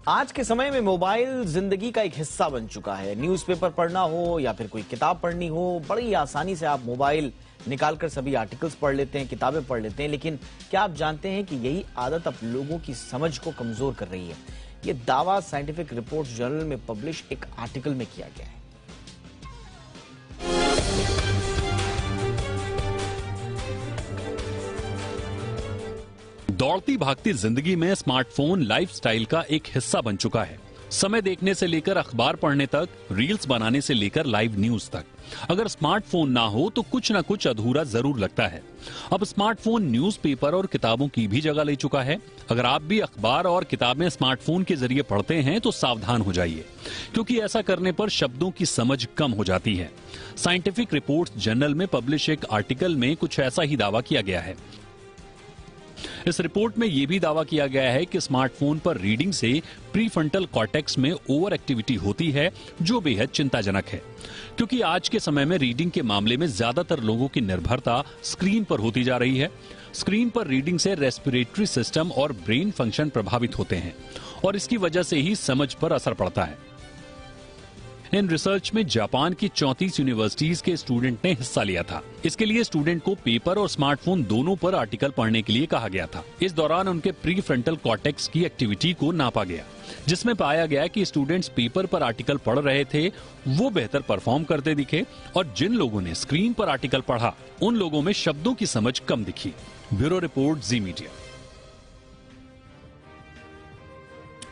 आज के समय में मोबाइल जिंदगी का एक हिस्सा बन चुका है। न्यूज़पेपर पढ़ना हो या फिर कोई किताब पढ़नी हो, बड़ी आसानी से आप मोबाइल निकालकर सभी आर्टिकल्स पढ़ लेते हैं, किताबें पढ़ लेते हैं। लेकिन क्या आप जानते हैं कि यही आदत अब लोगों की समझ को कमजोर कर रही है? ये दावा साइंटिफिक रिपोर्ट्स जर्नल में पब्लिश एक आर्टिकल में किया गया है। दौड़ती भागती जिंदगी में स्मार्टफोन लाइफस्टाइल का एक हिस्सा बन चुका है। समय देखने से लेकर अखबार पढ़ने तक, रील्स बनाने से लेकर लाइव न्यूज तक, अगर स्मार्टफोन ना हो तो कुछ ना कुछ अधूरा जरूर लगता है। अब स्मार्टफोन न्यूज़पेपर और किताबों की भी जगह ले चुका है। अगर आप भी अखबार और किताबें स्मार्टफोन के जरिए पढ़ते हैं तो सावधान हो जाइए, क्योंकि ऐसा करने पर शब्दों की समझ कम हो जाती है। साइंटिफिक रिपोर्ट्स जर्नल में पब्लिश एक आर्टिकल में कुछ ऐसा ही दावा किया गया है। इस रिपोर्ट में यह भी दावा किया गया है कि स्मार्टफोन पर रीडिंग से प्रीफ्रंटल कॉर्टेक्स में ओवर एक्टिविटी होती है, जो बेहद चिंताजनक है, क्योंकि आज के समय में रीडिंग के मामले में ज्यादातर लोगों की निर्भरता स्क्रीन पर होती जा रही है। स्क्रीन पर रीडिंग से रेस्पिरेटरी सिस्टम और ब्रेन फंक्शन प्रभावित होते हैं और इसकी वजह से ही समझ पर असर पड़ता है। इन रिसर्च में जापान की 34 यूनिवर्सिटीज के स्टूडेंट ने हिस्सा लिया था। इसके लिए स्टूडेंट को पेपर और स्मार्टफोन दोनों पर आर्टिकल पढ़ने के लिए कहा गया था। इस दौरान उनके प्रीफ्रंटल कॉर्टेक्स की एक्टिविटी को नापा गया, जिसमें पाया गया कि स्टूडेंट्स पेपर पर आर्टिकल पढ़ रहे थे वो बेहतर परफॉर्म करते दिखे, और जिन लोगों ने स्क्रीन पर आर्टिकल पढ़ा उन लोगों में शब्दों की समझ कम दिखी। ब्यूरो रिपोर्ट, जी मीडिया।